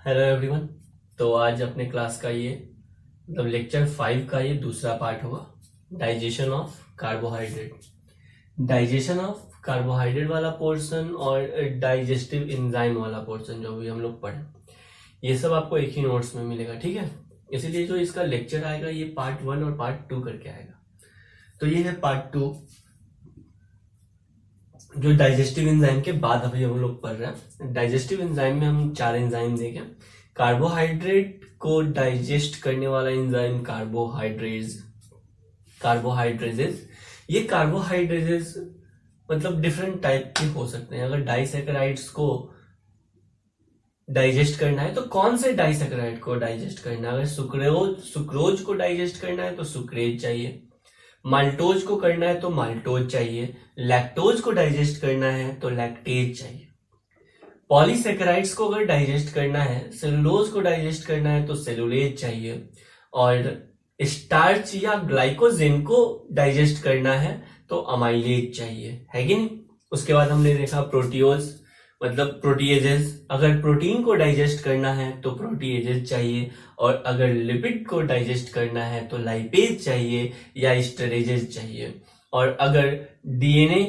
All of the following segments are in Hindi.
Hello everyone. तो आज अपने क्लास का ये मतलब लेक्चर 5 का ये दूसरा पार्ट होगा, digestion of carbohydrate. Digestion of carbohydrate वाला पोर्शन और डाइजेस्टिव एंजाइम वाला पोर्शन जो भी हम लोग पढ़े, ये सब आपको एक ही नोट्स में मिलेगा, ठीक है। इसीलिए जो इसका लेक्चर आएगा ये पार्ट 1 और पार्ट 2 करके आएगा। तो ये है पार्ट 2, जो डाइजेस्टिव एंजाइम के बाद अभी हम लोग पढ़ रहे हैं। डाइजेस्टिव एंजाइम में हम 4 एंजाइम देखें। कार्बोहाइड्रेट को डाइजेस्ट करने वाला एंजाइम कार्बोहाइड्रेजेस। ये कार्बोहाइड्रेजेस मतलब डिफरेंट टाइप के हो सकते हैं। अगर डाइसैकेराइड्स को डाइजेस्ट करना है तो कौन से डाइसैकेराइड को डाइजेस्ट करना है? अगर सुक्रोज को डाइजेस्ट करना है तो सुक्रेज चाहिए, माल्टोज को करना है तो माल्टोज चाहिए, लैक्टोज को डाइजेस्ट करना है तो लैक्टेज चाहिए। पॉलीसेकेराइड्स को अगर डाइजेस्ट करना है, सेलुलोज को डाइजेस्ट करना है तो सेलुलेज चाहिए, और स्टार्च या ग्लाइकोजेन को डाइजेस्ट करना है तो अमाइलेज चाहिए, है कि नहीं। उसके बाद हमने देखा प्रोटियोज मतलब प्रोटीएजेस। अगर प्रोटीन को डाइजेस्ट करना है तो प्रोटीएजेस चाहिए, और अगर लिपिड को डाइजेस्ट करना है तो लाइपेज चाहिए या स्टरेजेस चाहिए, और अगर डीएनए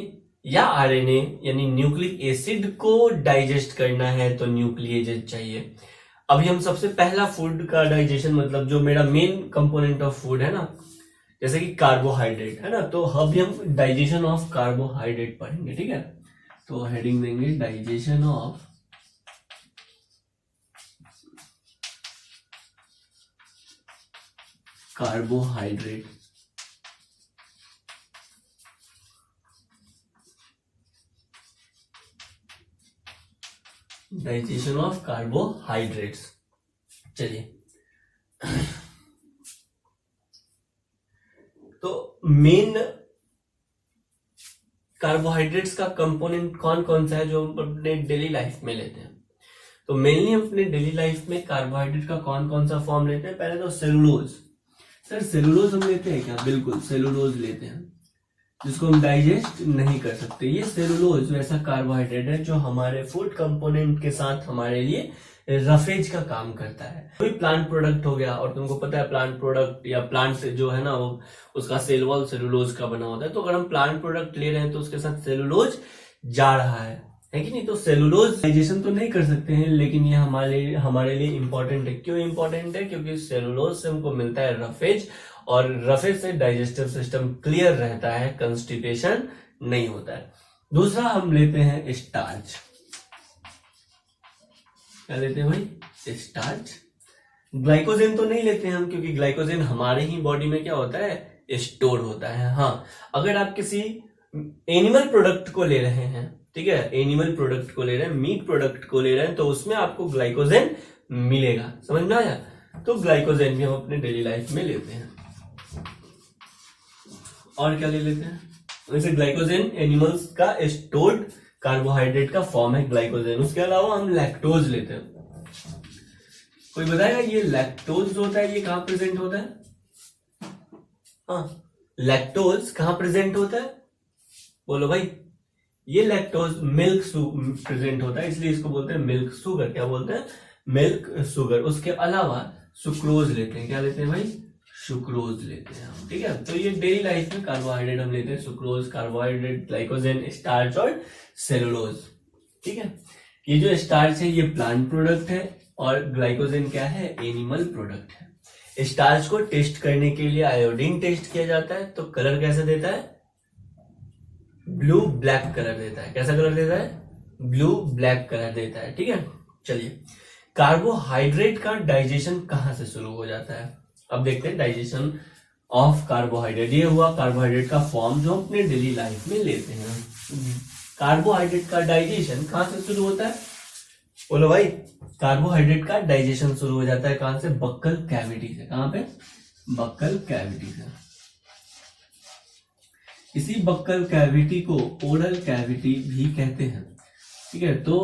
या आरएनए यानी न्यूक्लिक एसिड को डाइजेस्ट करना है तो न्यूक्लिएजेस चाहिए। अभी हम सबसे पहला फूड का डाइजेशन मतलब जो मेरा मेन कंपोनेंट ऑफ फूड है ना, जैसे कि कार्बोहाइड्रेट है ना, तो अभी हम डाइजेशन ऑफ कार्बोहाइड्रेट पढ़ेंगे, ठीक है। तो हेडिंग देंगे digestion of carbohydrate. Digestion of carbohydrates. चलिए, तो मेन कार्बोहाइड्रेट्स का कंपोनेंट कौन कौन सा है जो हम अपने डेली लाइफ में लेते हैं? तो मेनली हम अपने डेली लाइफ में कार्बोहाइड्रेट का कौन कौन सा फॉर्म लेते हैं? पहले तो सेलुलोज। सर सेलुलोज हम लेते हैं क्या? बिल्कुल सेलुलोज लेते हैं, जिसको हम डाइजेस्ट नहीं कर सकते। ये सेलुलोज वैसा कार्बोहाइड्रेट है जो हमारे फूड कंपोनेंट के साथ हमारे लिए रफेज का काम करता है। कोई प्लांट प्रोडक्ट हो गया, और तुमको पता है प्लांट प्रोडक्ट या प्लांट जो है ना वो उसका सेल वॉल सेलुलोज का बना होता है। तो अगर हम प्लांट प्रोडक्ट ले रहे हैं तो उसके साथ सेलुलोज जा रहा है कि नहीं। तो सेलुलोज डाइजेशन तो नहीं कर सकते हैं, लेकिन ये हमारे लिए इंपॉर्टेंट है। क्यों इंपॉर्टेंट है? क्योंकि सेलुलोज से हमको मिलता है रफेज, और रफेज से डाइजेस्टिव सिस्टम क्लियर रहता है, कंस्टिपेशन नहीं होता है। दूसरा हम लेते हैं स्टार्च। क्या लेते हैं भाई? स्टार्च। ग्लाइकोजेन तो नहीं लेते हैं हम, क्योंकि ग्लाइकोजेन हमारे ही बॉडी में क्या होता है? स्टोर होता है। हाँ, अगर आप किसी एनिमल प्रोडक्ट को ले रहे हैं, ठीक है, एनिमल प्रोडक्ट को ले रहे हैं, मीट प्रोडक्ट को ले रहे हैं, तो उसमें आपको ग्लाइकोजेन मिलेगा। समझ में आया? तो ग्लाइकोजेन भी हम अपने डेली लाइफ में लेते हैं। और क्या ले लेते हैं? वैसे ग्लाइकोजेन एनिमल्स का स्टोर्ड कार्बोहाइड्रेट का फॉर्म है ग्लाइकोजेन। उसके अलावा हम लैक्टोज लेते हैं। कोई बताएगा ये लैक्टोज जो होता है ये कहां प्रेजेंट होता है? हाँ, लैक्टोज कहां प्रेजेंट होता है? बोलो भाई। ये लैक्टोज मिल्क प्रेजेंट होता है, इसलिए इसको बोलते हैं मिल्क शुगर। क्या बोलते हैं? Milk sugar. उसके अलावा सुक्रोज लेते हैं। क्या लेते हैं भाई? सुक्रोज लेते हैं हम, ठीक है। तो ये डेली लाइफ में कार्बोहाइड्रेट हम लेते हैं, सुक्रोज, कार्बोहाइड्रेट, ग्लाइकोजेन, स्टार्च और सेलुलोज, ठीक है। ये जो स्टार्च है ये प्लांट प्रोडक्ट है, और ग्लाइकोजेन क्या है? एनिमल प्रोडक्ट है। स्टार्च को टेस्ट करने के लिए आयोडीन टेस्ट किया जाता है, तो कलर कैसा देता है? ब्लू ब्लैक कलर देता है। कैसा कलर देता है? ब्लू ब्लैक कलर देता है, ठीक है। चलिए, कार्बोहाइड्रेट का डाइजेशन कहां से शुरू हो जाता है? अब देखते हैं डाइजेशन ऑफ कार्बोहाइड्रेट। ये हुआ कार्बोहाइड्रेट का फॉर्म जो हम अपने डेली लाइफ में लेते हैं। कार्बोहाइड्रेट का डाइजेशन कहां से शुरू होता है? बोलो भाई। कार्बोहाइड्रेट का डाइजेशन शुरू हो जाता है कहां से? बक्कल कैविटी से। कहां पे? बक्कल कैविटी से। इसी बक्कल कैविटी को ओरल कैविटी भी कहते हैं, ठीक है। तो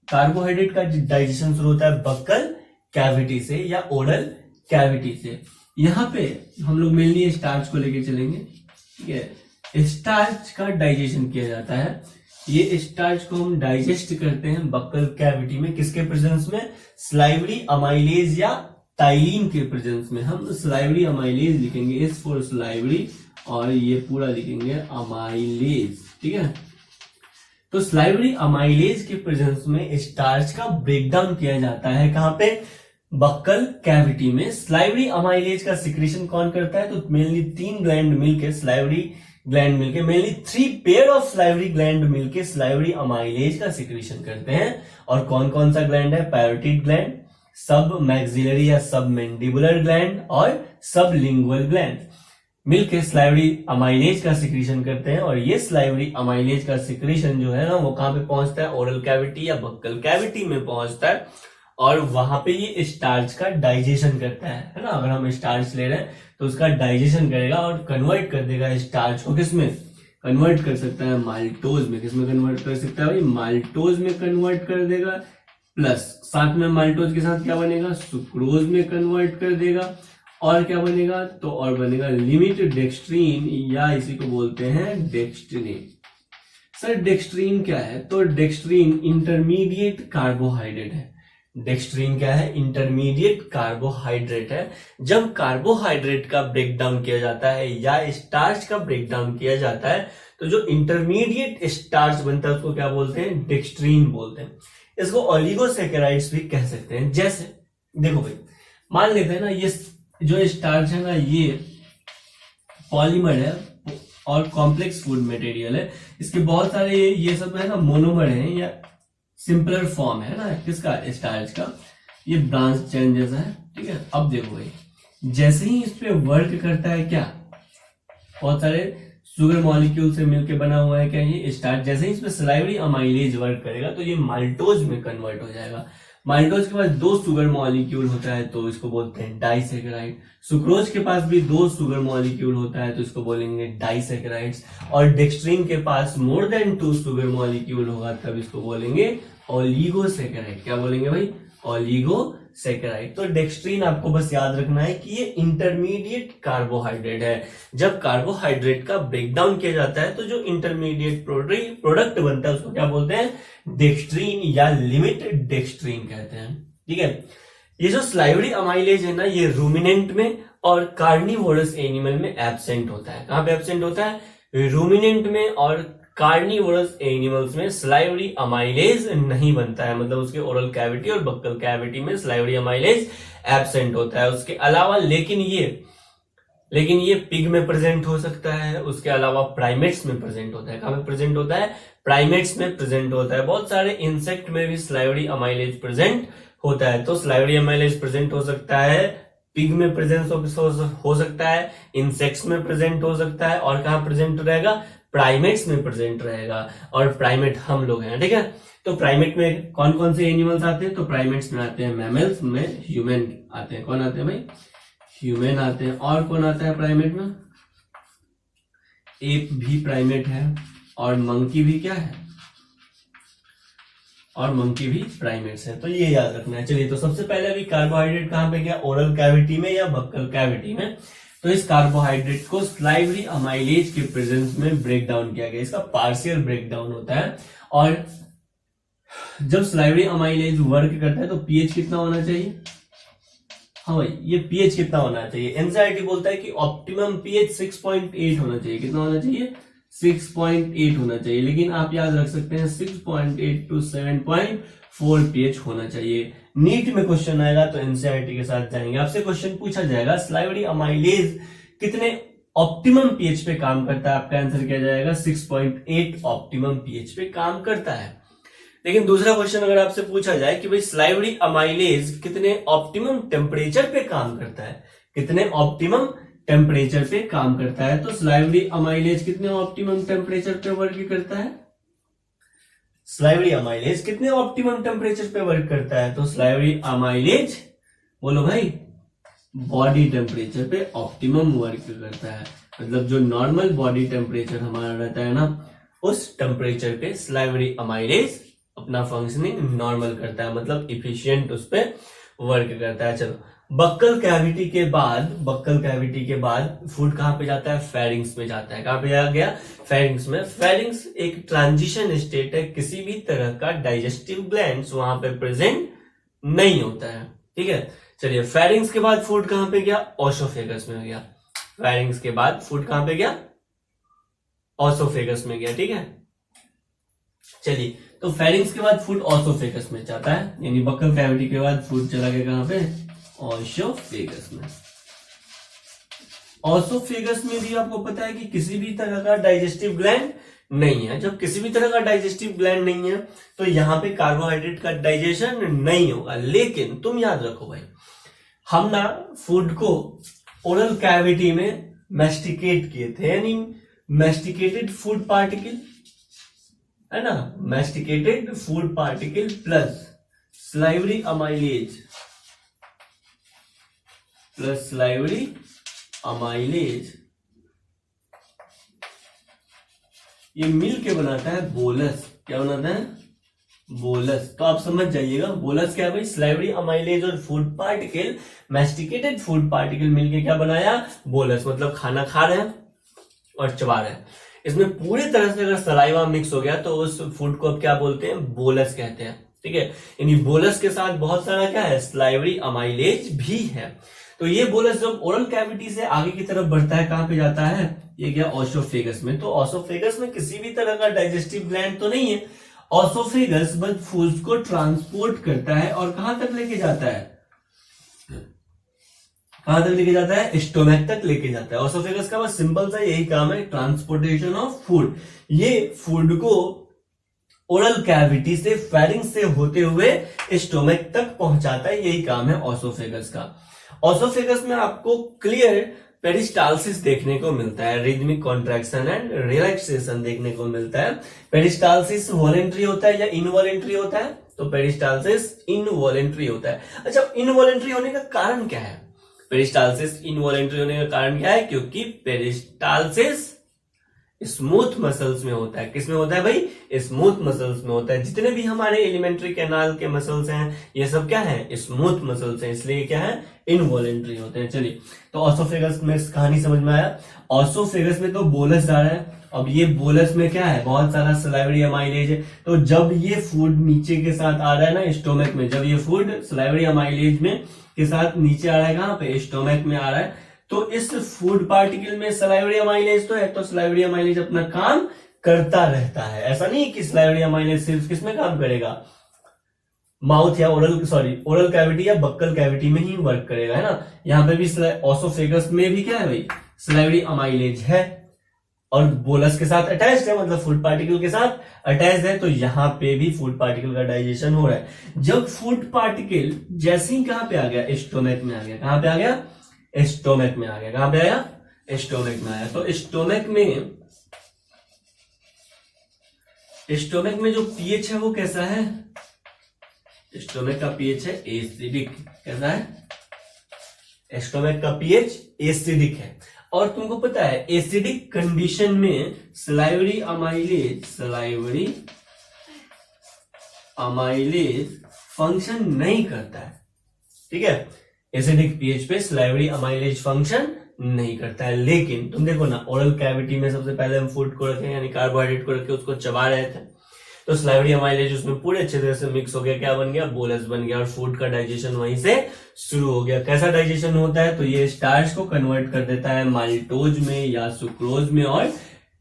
कार्बोहाइड्रेट का डाइजेशन शुरू होता है बक्कल कैविटी से या ओरल कैविटी से। यहां पे हम लोग मेनली स्टार्च को लेके चलेंगे, ठीक है। स्टार्च का डाइजेशन किया जाता है ये स्टार्च को हम डाइजेस्ट करते हैं बक्कल कैविटी में, किसके प्रेजेंस में? स्लाइवरी अमाइलेज या टाइलिन के प्रेजेंस में। हम स्लाइवरी अमाइलेज लिखेंगे, इस फॉर स्लाइवरी, और ये पूरा लिखेंगे अमाइलेज, ठीक है। तो स्लाइवरी अमाइलेज के प्रेजेंस में स्टार्च का ब्रेकडाउन किया जाता है, कहां पे? बक्कल कैविटी में। स्लाइवरी अमाइलेज का सिक्रेशन कौन करता है? तो मेनली 3 ग्लैंड मिलके, स्लाइवरी ग्लैंड मिलके, mainly 3 pair of salivary gland मिलके स्लाइवरी अमाइलेज का सिक्रेशन करते हैं। और कौन कौन सा ग्लैंड है? पैरोटिड ग्लैंड, सब मैक्सिलरी या सब मैंडिबुलर ग्लैंड और सब लिंगुअल ग्लैंड मिलके स्लाइवरी अमाइलेज का सिक्रेशन करते हैं। और ये स्लाइवरी अमाइलेज का सिक्रेशन जो है ना, वो कहां पे पहुंचता है? ओरल कैविटी या बक्कल कैविटी में पहुंचता है, और वहां पे ये स्टार्च का डाइजेशन करता है ना। अगर हम स्टार्च ले रहे हैं तो उसका डाइजेशन करेगा और कन्वर्ट कर देगा स्टार्च को, किसमें कन्वर्ट कर सकता है? माल्टोज में। किसमें कन्वर्ट कर सकता है भाई? माल्टोज में कन्वर्ट कर देगा, प्लस साथ में माल्टोज के साथ क्या बनेगा? सुक्रोज में कन्वर्ट कर देगा। और क्या बनेगा? तो और बनेगा लिमिट डेक्सट्रीन, या इसी को बोलते हैं डेक्सट्रिन। सर डेक्सट्रीन क्या है? तो डेक्सट्रीन इंटरमीडिएट कार्बोहाइड्रेट है। डेक्सट्रीन क्या है? इंटरमीडिएट कार्बोहाइड्रेट है। जब कार्बोहाइड्रेट का ब्रेकडाउन किया जाता है या स्टार्च का ब्रेकडाउन किया जाता है, तो जो इंटरमीडिएट स्टार्च बनता है उसको क्या बोलते हैं? डेक्सट्रीन बोलते हैं। इसको ओलिगोसैकेराइड्स भी कह सकते हैं। जैसे देखो भाई, मान लेते हैं ना, ये जो स्टार्च है ना, ये पॉलीमर है और कॉम्प्लेक्स फूड मटेरियल है। इसके बहुत सारे ये सब है ना मोनोमर है या सिंपलर फॉर्म है ना किसका? स्टार्च का। ये ब्रांच चेन जैसा है, ठीक है। अब देखो भाई, जैसे ही इस पे वर्क करता है क्या, बहुत सारे शुगर मॉलिक्यूल से मिलकर बना हुआ है क्या ये स्टार्च, जैसे ही इस पे स्लाइवरी अमाइलेज वर्क करेगा तो ये माल्टोज में कन्वर्ट हो जाएगा। माल्टोज के पास 2 शुगर मॉलिक्यूल होता है तो इसको बोलते हैं डाइसैकेराइड। सुक्रोज के पास भी 2 शुगर मॉलिक्यूल होता है तो इसको बोलेंगे डाइसैकेराइड्स। और डेक्सट्रीन के पास मोर देन 2 शुगर मॉलिक्यूल होगा तब इसको बोलेंगे ओलिगोसैकेराइड। क्या बोलेंगे भाई? ओलिगोसैकेराइड। तो डेक्सट्रीन आपको बस याद रखना है कि ये इंटरमीडिएट कार्बोहाइड्रेट है। जब कार्बोहाइड्रेट का ब्रेकडाउन किया जाता है तो जो इंटरमीडिएट प्रोडक्ट बनता है उसको क्या बोलते हैं? डेक्सट्रीन या लिमिट डेक्सट्रीन कहते हैं, ठीक है। ये जो स्लाइवरी अमाइलेज है ना, ये रूमिनेंट में और कार्निवोरस एनिमल में एब्सेंट होता है। कहां पे एब्सेंट होता है? रूमिनेंट में और कार्निवोरस एनिमल्स में स्लाइवरी अमाइलेज नहीं बनता है, मतलब उसके ओरल कैविटी और बक्कल कैविटी में स्लाइवरी अमाइलेज एब्सेंट होता है। उसके अलावा लेकिन ये पिग में प्रेजेंट हो सकता है, उसके अलावा प्राइमेट्स में प्रेजेंट होता है। कहां पे प्रेजेंट होता है? प्राइमेट्स में प्रेजेंट होता है। बहुत सारे इंसेक्ट में भी स्लाइवरी अमाइलेज प्रेजेंट होता है। तो स्लाइवरी अमाइलेज प्रेजेंट हो सकता है, पिग में प्रेजेंस हो सकता है, इंसेक्ट्स में प्रेजेंट हो सकता है, और कहां प्रेजेंट रहेगा? प्राइमेट्स में प्रेजेंट रहेगा। और प्राइमेट हम लोग हैं, ठीक है। तो प्राइमेट में कौन कौन से एनिमल्स आते हैं? तो प्राइमेट्स में आते हैं मैमल्स, में ह्यूमन आते हैं। कौन आते हैं भाई? ह्यूमन आते हैं। और कौन आता है प्राइमेट में? एप भी प्राइमेट है, और मंकी भी क्या है? और मंकी भी प्राइमेट्स है। तो ये याद रखना है। चलिए, तो सबसे पहले अभी कार्बोहाइड्रेट कहां पे गया? ओरल कैविटी में या बक्कल कैविटी में। तो इस कार्बोहाइड्रेट को स्लाइवरी अमाइलेज के प्रेजेंस में ब्रेक डाउन किया गया। इसका पार्शियल ब्रेक डाउन होता है। और जब स्लाइवरी अमाइलेज वर्क करता है तो पीएच कितना होना चाहिए? हाँ भाई, ये पीएच कितना होना चाहिए? एनसीईआरटी बोलता है कि ऑप्टिमम पीएच 6.8 होना चाहिए। कितना होना चाहिए? 6.8 होना चाहिए। लेकिन आप याद रख सकते हैं 6.8 टू 7.4 पीएच होना चाहिए। नीट में क्वेश्चन आएगा तो एनसीईआरटी के साथ जाएंगे, आपसे क्वेश्चन पूछा जाएगा स्लाइवरी अमाइलेज कितने ऑप्टिमम पीएच पे काम करता है? आपका आंसर क्या जाएगा? 6.8 ऑप्टिमम पीएच पे काम करता है। लेकिन दूसरा क्वेश्चन अगर आपसे पूछा जाए कि भाई स्लाइवरी अमाइलेज कितने ऑप्टिमम टेम्परेचर पे काम करता है, कितने ऑप्टिमम टेम्परेचर पे काम करता है, तो स्लाइवरी अमाइलेज कितने ऑप्टिमम टेम्परेचर पे वर्क करता है? स्लाइवरी अमाइलेज कितने ऑप्टिमम टेम्परेचर पे वर्क करता है? तो स्लाइवरी अमाइलेज बोलो भाई, बॉडी टेम्परेचर पे ऑप्टिमम वर्क करता है। मतलब जो नॉर्मल बॉडी टेम्परेचर हमारा रहता है ना, उस टेम्परेचर पे स्लाइवरी अमाइलेज अपना फंक्शनिंग नॉर्मल करता है, मतलब इफिशियंट उस पर वर्क करता है। चलो बक्कल कैविटी के बाद फूड कहां पे जाता है? फेरिंग्स में जाता है। कहां पे आ गया? फेरिंग्स में। फेरिंग्स एक ट्रांजिशन स्टेट है, किसी भी तरह का डाइजेस्टिव ग्लैंड्स वहां पे प्रेजेंट नहीं होता है। ठीक है, चलिए फेरिंग्स के बाद फूड कहां पे गया? ओसोफेगस में गया। फेरिंग्स के बाद फूड कहां पे गया? ओसोफेगस में गया। ठीक है, चलिए तो फेरिंग्स के बाद फूड ओसोफेगस में जाता है, यानी बक्कल कैविटी के बाद फूड चला गया कहां पे? ओसोफेगस में। ओसोफेगस में भी आपको पता है कि किसी भी तरह का डाइजेस्टिव ग्लैंड नहीं है। जब किसी भी तरह का डाइजेस्टिव ग्लैंड नहीं है तो यहां पे कार्बोहाइड्रेट का डाइजेशन नहीं होगा। लेकिन तुम याद रखो भाई, हम ना फूड को ओरल कैविटी में मैस्टिकेट किए थे, यानी मैस्टिकेटेड फूड पार्टिकल है ना, masticated food particle plus salivary amylase ये मिल के बनाता है बोलस। क्या बनाता है? बोलस। तो आप समझ जाइएगा बोलस क्या है भाई? स्लाइवरी अमाइलेज और फूड पार्टिकल, मैस्टिकेटेड फूड पार्टिकल मिलके क्या बनाया? बोलस। मतलब खाना खा रहे हैं और चबा रहे हैं, इसमें पूरी तरह से अगर सलाइवा मिक्स हो गया तो उस फूड को अब क्या बोलते हैं? बोलस कहते हैं। ठीक है, यानी बोलस के साथ बहुत सारा क्या है? स्लाइवरी अमाइलेज भी है। तो ये बोलस जब ओरल कैविटी से आगे की तरफ बढ़ता है, कहां पे जाता है? ये गया ओसोफेगस में। तो ओसोफेगस में किसी भी तरह का डाइजेस्टिव ग्लैंड तो नहीं है। ओसोफेगस बस फूड्स को ट्रांसपोर्ट करता है और कहां तक लेके जाता है? कहां तक लेके जाता है? स्टोमक तक लेके जाता है। ओसोफेगस का बस सिंपल सा यही काम है, ट्रांसपोर्टेशन ऑफ फूड। ये फूड को ओरल कैविटी से, फेरिंग्स से होते हुए स्टोमक तक पहुंचाता है, यही काम है ओसोफेगस का। ओसोफेगस में आपको क्लियर पेरिस्टालसिस देखने को मिलता है, रिदमिक कॉन्ट्रैक्शन एंड रिलैक्सेशन देखने को मिलता है। पेरिस्टालसिस वॉलेंट्री होता है या इनवॉलेंट्री होता है? तो पेरिस्टालसिस इनवॉलेंट्री होता है। अच्छा, इनवॉलेंट्री होने का कारण क्या है? पेरिस्टालसिस इनवॉलेंट्री होने का कारण क्या है? क्योंकि पेरिस्टालसिस स्मूथ मसल्स में होता है। किसमें होता है भाई? स्मूथ मसल्स में होता है। जितने भी हमारे एलिमेंट्री कैनाल के मसल्स हैं ये सब क्या है? स्मूथ मसल्स हैं, इसलिए क्या है? इनवॉलेंट्री होते हैं। चलिए, तो ओसोफेगस में कहानी समझ में आया। ओसोफेगस में तो बोलस जा रहा है। अब ये बोलस में क्या है? बहुत सारा सलाइवरी अमाइलेज है। तो जब ये फूड नीचे के साथ आ रहा है ना स्टोमक में, जब ये फूड सलाइवरी अमाइलेज में के साथ नीचे आ रहा है, कहां पे? स्टोमक में आ रहा है, तो इस फूड पार्टिकल में सलाइवरी अमाइलेज तो है, तो सलाइवरी अमाइलेज अपना काम करता रहता है। ऐसा नहीं कि सलाइवरी अमाइलेज सिर्फ किसमें काम करेगा? माउथ या ओरल कैविटी या बक्कल कैविटी में ही वर्क करेगा, है ना। यहाँ पे भी ओसोफेगस में भी क्या है भाई? सलाइवरी अमाइलेज है और बोलस के साथ अटैच्ड है, मतलब फूड पार्टिकल के साथ अटैच्ड है, तो यहाँ पे भी फूड पार्टिकल का डाइजेशन हो रहा है। जब फूड पार्टिकल जैसे ही कहां पे आ गया? स्टोमक में आ गया। कहां पे आ गया? स्टोमक में आ गया। कहां पे आया? स्टोमक में आया। तो स्टोमक में जो पीएच है वो कैसा है? स्टोमक का पीएच है एसिडिक। कैसा है? स्टोमक का पीएच एसिडिक है। और तुमको पता है एसिडिक कंडीशन में सलाइवरी अमाइलेज फंक्शन नहीं करता है। ठीक है, एसिडिक पीएच पे सलाइवरी अमाइलेज फंक्शन नहीं करता है। लेकिन तुम देखो ना, ओरल कैविटी में सबसे पहले हम फूड को रखे, यानी कार्बोहाइड्रेट को रखे, उसको चबा रहे थे, तो सलाइवरी अमाइलेज उसमें पूरे अच्छे तरह से मिक्स हो गया। क्या बन गया? बोलस बन गया और फूड का डाइजेशन वहीं से शुरू हो गया। कैसा डाइजेशन होता है? तो ये स्टार्च को कन्वर्ट कर देता है माल्टोज में या सुक्रोज में और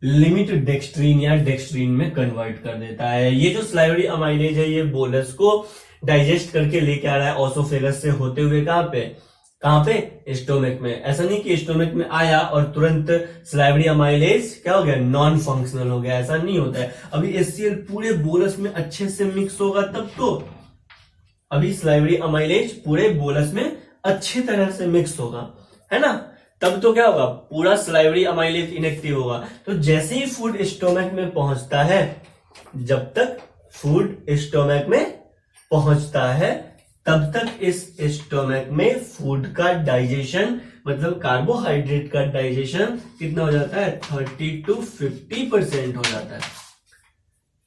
लिमिट डेक्सट्रीन या डेक्सट्रीन में कन्वर्ट कर देता है। ये जो सलाइवरी अमाइलेज है ये बोलस को डाइजेस्ट करके लेके आ रहा है ओसोफेगस से होते हुए। कहां पे? स्टोमक में। ऐसा नहीं कि स्टोमक में आया और तुरंत सलाइवरी अमाइलेज क्या हो गया? नॉन फंक्शनल हो गया, ऐसा नहीं होता है। अभी HCl पूरे बोलस में अच्छे से मिक्स होगा तब तो, अभी सलाइवरी अमाइलेज पूरे बोलस में अच्छी तरह से मिक्स होगा, है ना, तब तो क्या होगा? पूरा सलाइवरी अमाइलेज इनएक्टिव होगा। तो जैसे ही फूड स्टोमक में पहुंचता है, जब तक फूड स्टोमक में पहुंचता है तब तक इस स्टोमक में फूड का डाइजेशन, मतलब कार्बोहाइड्रेट का डाइजेशन कितना हो जाता है? 30 to 50% हो जाता है।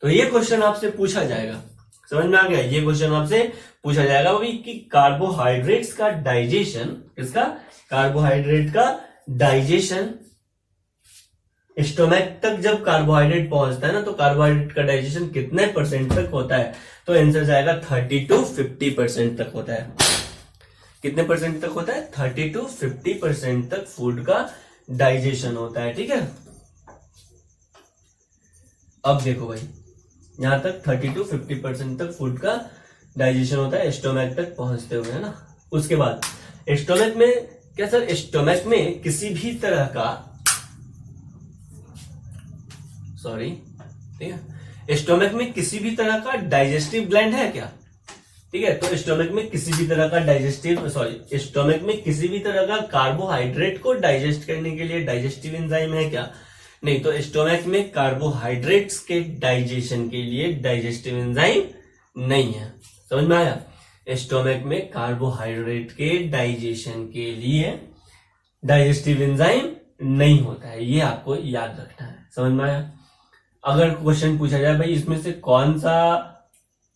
तो ये क्वेश्चन आपसे पूछा जाएगा समझ में आ गया? ये क्वेश्चन आपसे पूछा जाएगा अभी कि कार्बोहाइड्रेट्स का डाइजेशन, किसका? कार्बोहाइड्रेट का डाइजेशन, स्टोमक तक जब कार्बोहाइड्रेट पहुंचता है ना, तो कार्बोहाइड्रेट का डाइजेशन कितने परसेंट तक होता है? तो आंसर जाएगा 30 to 50% तक होता है। कितने परसेंट तक होता है? 30 to 50% तक फूड का डाइजेशन होता है। ठीक है, अब देखो भाई, यहां तक 30 to 50% तक फूड का डाइजेशन होता है स्टोमक तक पहुंचते हुए, है ना। उसके बाद स्टोमक में क्या सर, स्टोमक में किसी भी तरह का, सॉरी, ठीक है, स्टोमक में किसी भी तरह का डाइजेस्टिव ग्लैंड है क्या? ठीक है, तो स्टोमक में किसी भी तरह का स्टोमक में किसी भी तरह का कार्बोहाइड्रेट को डाइजेस्ट करने के लिए डाइजेस्टिव एंजाइम है क्या? नहीं, तो स्टोमक में कार्बोहाइड्रेट्स के डाइजेशन के लिए डाइजेस्टिव एंजाइम नहीं है। समझ में आया? स्टोमक में कार्बोहाइड्रेट के डाइजेशन के लिए डाइजेस्टिव एंजाइम नहीं होता है, ये आपको याद रखना है। समझ में आया? अगर क्वेश्चन पूछा जाए भाई इसमें से कौन सा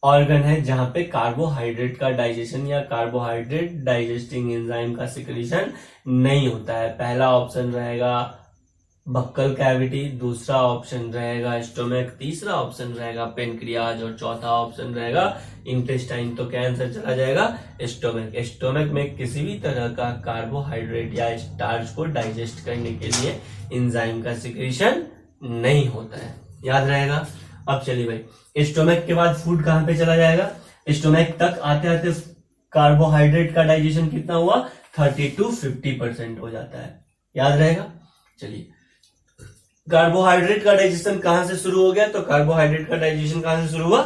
ऑर्गन है जहां पे कार्बोहाइड्रेट का डाइजेशन या कार्बोहाइड्रेट डाइजेस्टिंग एंजाइम का सिक्रीशन नहीं होता है, पहला ऑप्शन रहेगा बक्कल कैविटी, दूसरा ऑप्शन रहेगा स्टोमक, तीसरा ऑप्शन रहेगा पेनक्रियाज और चौथा ऑप्शन रहेगा इंटेस्टाइन। तो क्या आंसर चला जाएगा? स्टोमक। स्टोमक में किसी भी तरह का कार्बोहाइड्रेट या स्टार्च को डाइजेस्ट करने के लिए एंजाइम का सिक्रीशन नहीं होता है, याद रहेगा। अब चलिए भाई, स्टोमक के बाद फूड कहां पे चला जाएगा? स्टोमक तक आते आते कार्बोहाइड्रेट का डाइजेशन कितना हुआ? 30 to 50% हो जाता है, याद रहेगा। चलिए, कार्बोहाइड्रेट का डाइजेशन कहां से शुरू हो गया? तो कार्बोहाइड्रेट का डाइजेशन कहां से शुरू हुआ?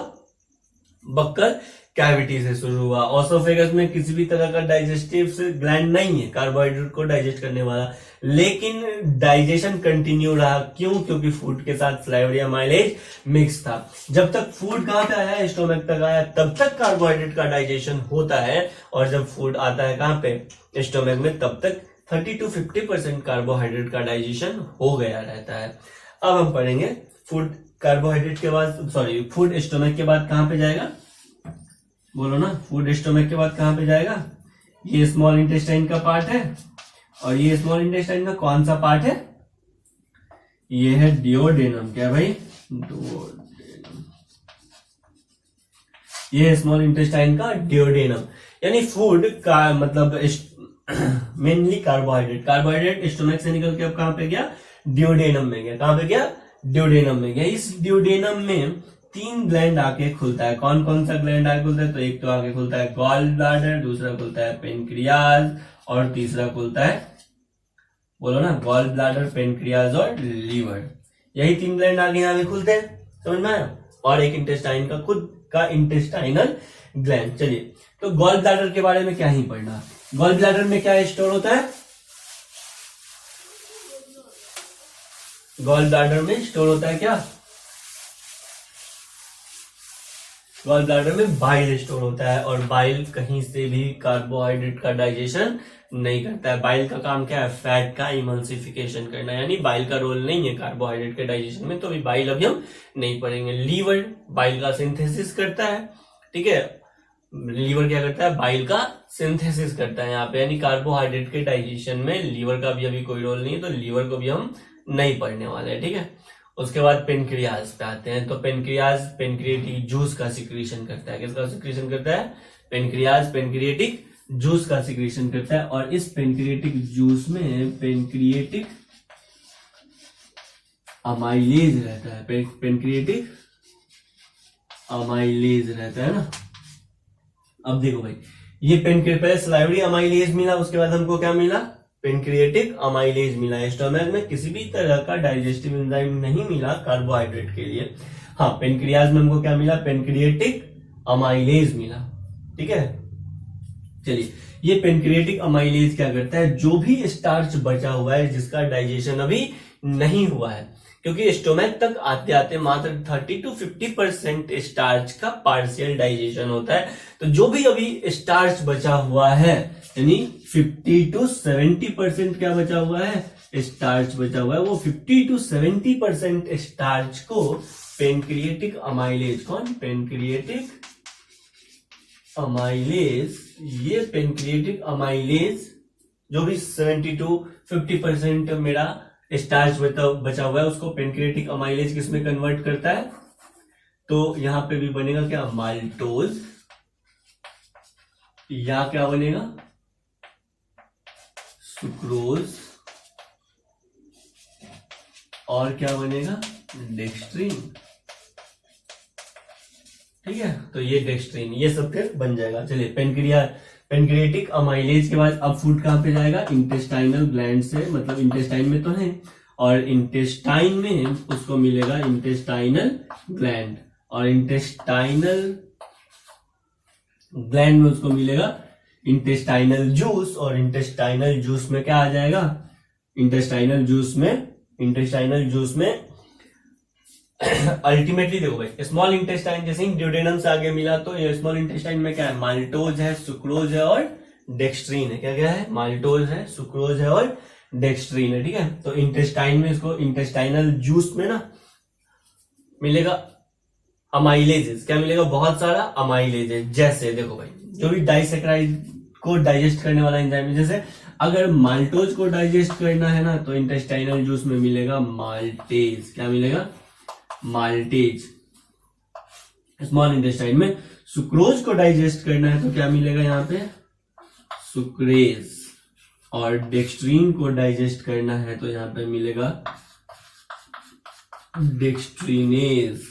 बक्कल कैविटी से शुरू हुआ। ऑसोफेगस में किसी भी तरह का डाइजेस्टिव ग्लैंड नहीं है कार्बोहाइड्रेट को डाइजेस्ट करने वाला, लेकिन डाइजेशन कंटिन्यू रहा। क्यों? क्योंकि फूड के साथ फ्लेवर या माइलेज मिक्स था। जब तक फूड कहां पे आया? स्टोमक तक आया, तब तक कार्बोहाइड्रेट का डाइजेशन होता है, और जब फूड आता है कहां पे? स्टोमक में, तब तक 30 to 50% कार्बोहाइड्रेट का डाइजेशन हो गया रहता है। अब हम पढ़ेंगे फूड कार्बोहाइड्रेट के बाद, सॉरी, फूड स्टोमक के बाद कहां पे जाएगा? बोलो ना, फूड स्टोमक के बाद कहां पे जाएगा? ये स्मॉल इंटेस्टाइन का पार्ट है, और ये स्मॉल इंटेस्टाइन का कौन सा पार्ट है? ये है डिओडेनम। क्या भाई? डिओडेनम। ये स्मॉल इंटेस्टाइन का डिओडेनम, यानी फूड का मतलब मेनली कार्बोहाइड्रेट स्टोमक से निकल के अब कहां पे गया? डिओडेनम में गया। कहां पे गया? डिओडेनम में गया। इस डिओडेनम में 3 ग्लैंड आके खुलता है। कौन कौन सा ग्लैंड आके खुलता है? तो एक तो आके खुलता है गॉल ब्लैडर, दूसरा खुलता है पेनक्रियाज, और तीसरा खुलता है, बोलो ना, गॉल ब्लैडर, पेनक्रियाज और लीवर। यही 3 ग्लैंड आगे यहाँ पे खुलते हैं, समझ में आया? और एक इंटेस्टाइन का खुद का इंटेस्टाइनल ग्लैंड। चलिए, तो गॉल ब्लैडर के बारे में क्या ही पढ़ना। गॉल ब्लैडर में क्या स्टोर होता है? गॉल ब्लैडर में स्टोर होता है क्या? गॉल ब्लैडर में बाइल स्टोर होता है, और बाइल कहीं से भी कार्बोहाइड्रेट का डाइजेशन नहीं करता है। बाइल का काम क्या है? फैट का इमल्सिफिकेशन करना, यानी बाइल का रोल नहीं है कार्बोहाइड्रेट के डाइजेशन में, तो अभी बाइल अभी हम नहीं पढ़ेंगे। लीवर बाइल का सिंथेसिस करता है, ठीक है। लीवर क्या करता है? बाइल का सिंथेसिस करता है यहाँ पे, यानी कार्बोहाइड्रेट के डाइजेशन में लीवर का भी अभी कोई रोल नहीं है, तो लीवर को भी हम नहीं पढ़ने वाले हैं, ठीक है। उसके बाद पेनक्रियाज पे आते हैं, तो पेनक्रियाज पेनक्रिएटिक जूस का सिक्रीशन करता है। किसका सिक्रीशन करता है? पेनक्रियाज पेनक्रिएटिक जूस का सिक्रीशन करता है, और इस पेनक्रिएटिक जूस में पेनक्रिएटिक अमाइलेज रहता है। पेनक्रिएटिक अमाइलेज रहता है ना। अब देखो भाई, ये पेनक्रिएटिक स्लाइवरी अमाइलेज मिला, उसके बाद हमको क्या मिला? पेनक्रिएटिक अमाइलेज मिला। स्टोमक में किसी भी तरह का डाइजेस्टिव एंजाइम नहीं मिला कार्बोहाइड्रेट के लिए। हाँ, पेनक्रियाज में हमको क्या मिला? पेनक्रिएटिक अमाइलेज मिला, ठीक है। चलिए, ये पेनक्रिएटिक अमाइलेज क्या करता है? जो भी स्टार्च बचा हुआ है जिसका डाइजेशन अभी नहीं हुआ है, क्योंकि स्टोमक तक आते आते मात्र 30 to 50% स्टार्च का पार्शियल डाइजेशन होता है, तो जो भी अभी स्टार्च बचा हुआ है, यानी 50 to 70% क्या बचा हुआ है? स्टार्च बचा हुआ है। वो 50 to 70% स्टार्च को पेनक्रिएटिक अमाइलेज, कौन? पेनक्रिएटिक अमाइलेज, ये पेनक्रिएटिक अमाइलेज जो भी 70 to 50% मेरा स्टार्च बचा हुआ है उसको पेनक्रिएटिक अमाइलेज किसमें कन्वर्ट करता है, तो यहां पे भी बनेगा क्या, माल्टोज, या क्या बनेगा, सुक्रोज, और क्या बनेगा, डेक्स्ट्रीन। ठीक है, तो ये डेक्स्ट्रीन, ये सब फिर बन जाएगा। चलिए पेनक्रिएटिक अमाइलेज के बाद अब फूड कहां पे जाएगा, इंटेस्टाइनल ग्लैंड से, मतलब इंटेस्टाइन में तो है, और इंटेस्टाइन में उसको मिलेगा इंटेस्टाइनल ग्लैंड, और इंटेस्टाइनल ग्लैंड में उसको मिलेगा इंटेस्टाइनल जूस, और इंटेस्टाइनल जूस में क्या आ जाएगा, इंटेस्टाइनल जूस में अल्टीमेटली देखो भाई, स्मॉल इंटेस्टाइन जैसे ही ड्यूडेनम से आगे मिला तो ये स्मॉल इंटेस्टाइन में क्या है, माल्टोज है, सुक्रोज है और डेक्स्ट्रीन है। क्या क्या है, माल्टोज है, सुक्रोज है और डेक्स्ट्रीन है। ठीक है, तो इंटेस्टाइन में इसको इंटेस्टाइनल जूस में ना मिलेगा अमाइलेजेस, क्या मिलेगा, बहुत सारा अमाइलेजेस। जैसे देखो भाई, जो भी डाइसेक्राइड को डाइजेस्ट करने वाला एंजाइम है, जैसे अगर माल्टोज को डाइजेस्ट करना है ना तो इंटेस्टाइनल जूस में मिलेगा माल्टेज, क्या मिलेगा, माल्टेज। स्मॉल इंटेस्टाइन में सुक्रोज को डाइजेस्ट करना है तो क्या मिलेगा यहाँ पे, सुक्रेज, और डेक्स्ट्रीन को डाइजेस्ट करना है तो यहाँ पे मिलेगा डेक्स्ट्रीनेज,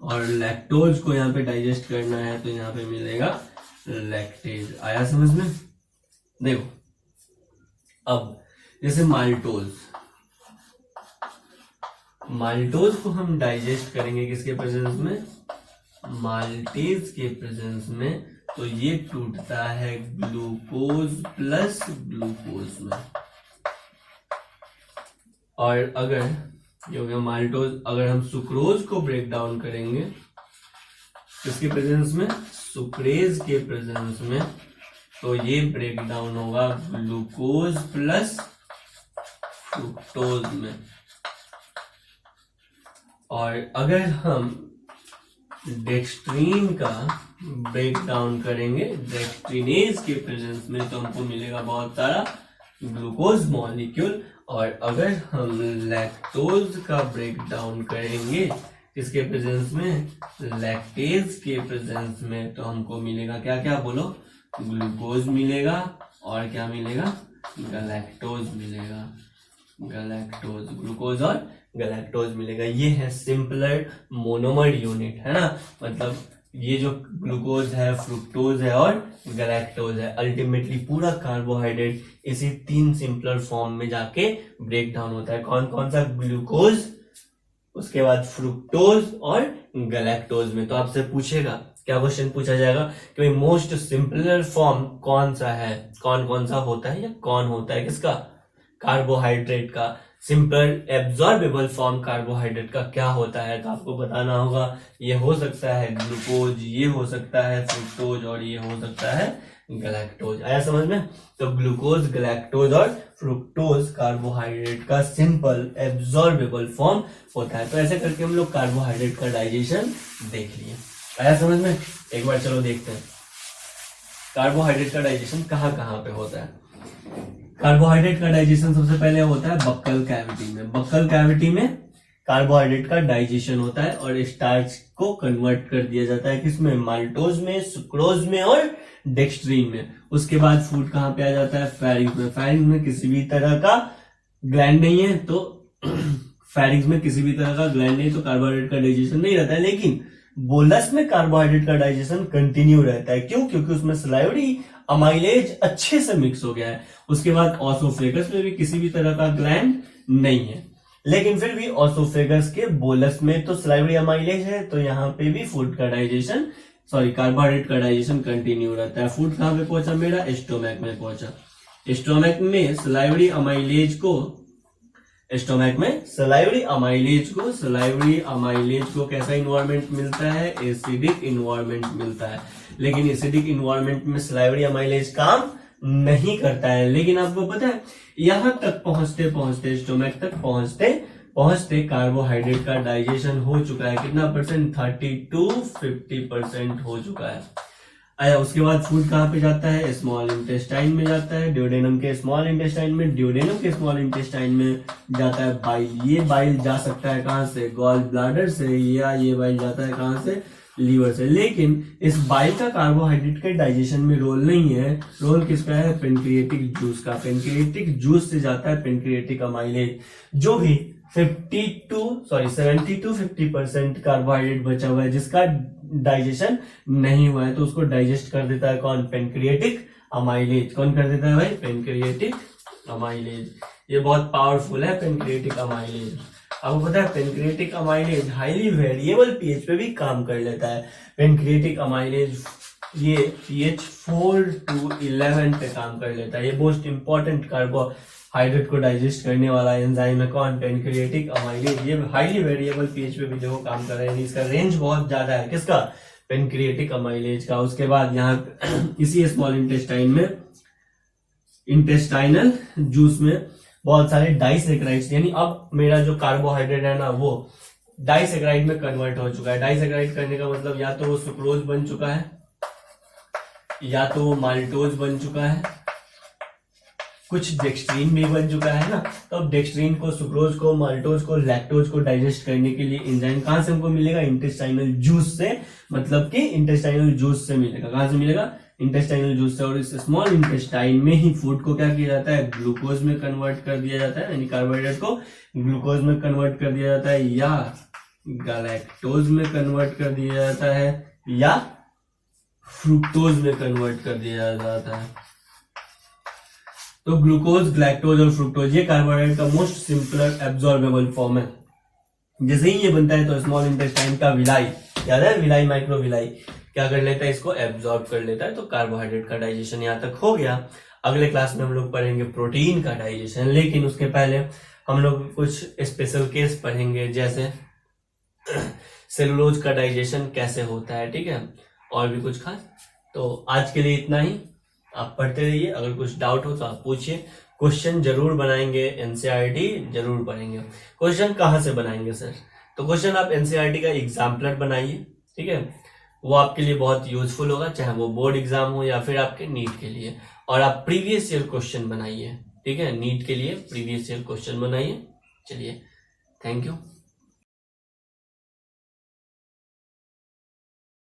और लैक्टोज को यहाँ पे डाइजेस्ट करना है तो यहाँ पे मिलेगा लैक्टेज। आया समझ में? देखो अब जैसे माल्टोज को हम डाइजेस्ट करेंगे किसके प्रेजेंस में, माल्टेज के प्रेजेंस में, तो ये टूटता है ग्लूकोज प्लस ग्लूकोज में। और अगर ये हो गया माल्टोज, अगर हम सुक्रोज को ब्रेक डाउन करेंगे किसके प्रेजेंस में, सुक्रेज के प्रेजेंस में, तो ये ब्रेक डाउन होगा ग्लूकोज प्लस फ्रुक्टोज में। और अगर हम डेक्स्ट्रीन का ब्रेक डाउन करेंगे डेक्स्ट्रीनेज के प्रेजेंस में तो हमको मिलेगा बहुत सारा ग्लूकोज मॉलिक्यूल। और अगर हम लैक्टोज का ब्रेक डाउन करेंगे किसके प्रेजेंस में, लैक्टेज के प्रेजेंस में, तो हमको मिलेगा क्या क्या बोलो, ग्लूकोज मिलेगा और क्या मिलेगा, गलैक्टोज मिलेगा, गलैक्टोज, ग्लूकोज और गलैक्टोज मिलेगा। ये है सिंपलर मोनोमर यूनिट, है ना, मतलब ये जो ग्लूकोज है, फ्रुक्टोज है और गलैक्टोज है, अल्टीमेटली पूरा कार्बोहाइड्रेट इसी 3 सिंपलर फॉर्म में जाके ब्रेक डाउन होता है। कौन कौन सा, ग्लूकोज, उसके बाद फ्रुक्टोज और गलैक्टोज में। तो आपसे पूछेगा, क्या क्वेश्चन पूछा जाएगा कि भाई मोस्ट सिंपलर फॉर्म कौन सा है, कौन कौन सा होता है, या कौन होता है किसका, कार्बोहाइड्रेट का। सिंपल एब्जॉर्बेबल फॉर्म कार्बोहाइड्रेट का क्या होता है, तो आपको बताना होगा। ये हो सकता है ग्लूकोज, ये हो सकता है फ्रुक्टोज, और ये हो सकता है गलैक्टोज। आया समझ में? तो ग्लूकोज, गलैक्टोज और फ्रुक्टोज कार्बोहाइड्रेट का सिंपल एब्जॉर्बेबल फॉर्म होता है। तो ऐसे करके हम लोग कार्बोहाइड्रेट का डाइजेशन देख लिए। आया समझ में? एक बार चलो देखते हैं कार्बोहाइड्रेट का डाइजेशन कहाँ कहाँ पे होता है। कार्बोहाइड्रेट का डाइजेशन सबसे पहले होता है बक्कल कैविटी में। बक्कल कैविटी में कार्बोहाइड्रेट का डाइजेशन होता है और स्टार्च को कन्वर्ट कर दिया जाता है किसमें, माल्टोज में, सुक्रोज में और डेक्स्ट्रीन में। उसके बाद फूड कहाँ पे आ जाता है, फेरिंग्स में। फेरिंग्स में किसी भी तरह का ग्लैंड नहीं है, तो फेरिंग्स में किसी भी तरह का ग्लैंड नहीं, तो कार्बोहाइड्रेट का डाइजेशन नहीं रहता है। लेकिन बोलस में कार्बोहाइड्रेट का डाइजेशन कंटिन्यू रहता है। क्यों? क्योंकि उसमें सलाइवरी अमाइलेज अच्छे से मिक्स हो गया है। उसके बाद ऑसोफेगस में भी किसी भी तरह का ग्लैंड नहीं है, लेकिन फिर भी ऑसोफेगस के बोलस में तो सलाइवरी अमाइलेज है, तो यहाँ पे भी फूड का डाइजेशन, कार्बोहाइड्रेट का डाइजेशन कंटिन्यू रहता है। फूड कहाँ पे पहुंचा मेरा, स्टोमैक में पहुंचा। स्टोमैक में सलाइवरी अमाइलेज को कैसा इन्वायरमेंट मिलता है, एसिडिक इन्वायरमेंट मिलता है। लेकिन एसिडिक इन्वायरमेंट में सलाइवरी अमाइलेज काम नहीं करता है। लेकिन आपको पता है यहां तक पहुंचते पहुंचते, स्टोमैक तक पहुंचते कार्बोहाइड्रेट का डाइजेशन हो चुका है। कितना परसेंट, 30 to 50% हो चुका है। आया। उसके बाद फूड कहाँ पे जाता है, स्मॉल इंटेस्टाइन में जाता है, ड्यूडेनम के स्मॉल इंटेस्टाइन में, ड्यूडेनम के स्मॉल इंटेस्टाइन में जाता है बाइल। ये बाइल जा सकता है कहाँ से, गॉल ब्लाडर से, या ये बाइल जाता है कहाँ से, लीवर से। लेकिन इस बाइल का कार्बोहाइड्रेट के डाइजेशन में रोल नहीं है, रोल किसका है, पेनक्रिएटिक जूस का। पेनक्रिएटिक जूस से जाता है पेनक्रिएटिक अमाइलेज, जो भी 70 to 50% कार्बोहाइड्रेट बचा हुआ है जिसका डाइजेशन नहीं हुआ है, तो उसको डाइजेस्ट कर देता है कौन, पेनक्रिएटिक अमाइलेज। कौन कर देता है भाई, पेनक्रिएटिक अमाइलेज। ये बहुत पावरफुल है पेनक्रिएटिक अमाइलेज। आपको पता है pancreatic amylase highly variable pH पे भी काम कर लेता है। पेनक्रिएटिक अमाइलेज ये pH 4 to 11 पे काम कर लेता है। ये मोस्ट इंपॉर्टेंट कार्बोहाइड्रेट को डाइजेस्ट करने वाला एंजाइम है कौन, पेनक्रिएटिक अमाइलेज। ये हाईली वेरिएबल पीएच पे भी देखो काम कर रहा है, इसका रेंज बहुत ज्यादा है, किसका, पेनक्रिएटिक अमाइलेज का। उसके बाद यहाँ इसी स्मॉल इंटेस्टाइन में, इंटेस्टाइनल जूस में बहुत सारे डाइसेक्राइड्स, यानी अब मेरा जो कार्बोहाइड्रेट है ना वो डाइसेक्राइड में कन्वर्ट हो चुका है। डाइसेक्राइड करने का मतलब या तो वो सुक्रोज बन चुका है, या तो वो माल्टोज बन चुका है, कुछ डेक्सट्रीन भी बन चुका है ना। तो अब डेक्सट्रीन को, सुक्रोज को, माल्टोज को, लैक्टोज को डाइजेस्ट करने के लिए एंजाइम कहां से हमको मिलेगा, इंटेस्टाइनल जूस से, मतलब कि इंटेस्टाइनल जूस से मिलेगा। कहां से मिलेगा, इंटेस्टाइनल जूस से। और इस स्मॉल इंटेस्टाइन में ही फूड को क्या किया जाता है, ग्लूकोज में कन्वर्ट कर दिया जाता है, यानी कार्बोहाइड्रेट को ग्लूकोज में कन्वर्ट कर दिया जाता है, या गैलेक्टोज में कन्वर्ट कर दिया जाता है, या फ्रुक्टोज में कन्वर्ट कर दिया जाता है। तो ग्लूकोज, ग्लैक्टोज और फ्रुक्टोज ये कार्बोहाइड्रेट का मोस्ट सिंपलर एब्जॉर्बेबल फॉर्म है। जैसे ही ये बनता है तो स्मॉल इंटेस्टाइन का विलाई, याद है विलाई, माइक्रोविलाई, क्या कर लेता है, इसको एब्जॉर्ब कर लेता है। तो कार्बोहाइड्रेट का डाइजेशन यहाँ तक हो गया। अगले क्लास में हम लोग पढ़ेंगे प्रोटीन का डाइजेशन, लेकिन उसके पहले हम लोग कुछ स्पेशल केस पढ़ेंगे, जैसे सेलुलोज का डाइजेशन कैसे होता है, ठीक है, और भी कुछ खास। तो आज के लिए इतना ही, आप पढ़ते रहिए। अगर कुछ डाउट हो तो आप पूछिए। क्वेश्चन जरूर बनाएंगे, एनसीईआरटी जरूर पढ़ेंगे। क्वेश्चन कहाँ से बनाएंगे सर, तो क्वेश्चन आप एनसीईआरटी का एग्जाम्पलर बनाइए, ठीक है, वो आपके लिए बहुत यूजफुल होगा, चाहे वो बोर्ड एग्जाम हो या फिर आपके नीट के लिए। और आप प्रीवियस ईयर क्वेश्चन बनाइए, ठीक है, नीट के लिए प्रीवियस ईयर क्वेश्चन बनाइए। चलिए, थैंक यू।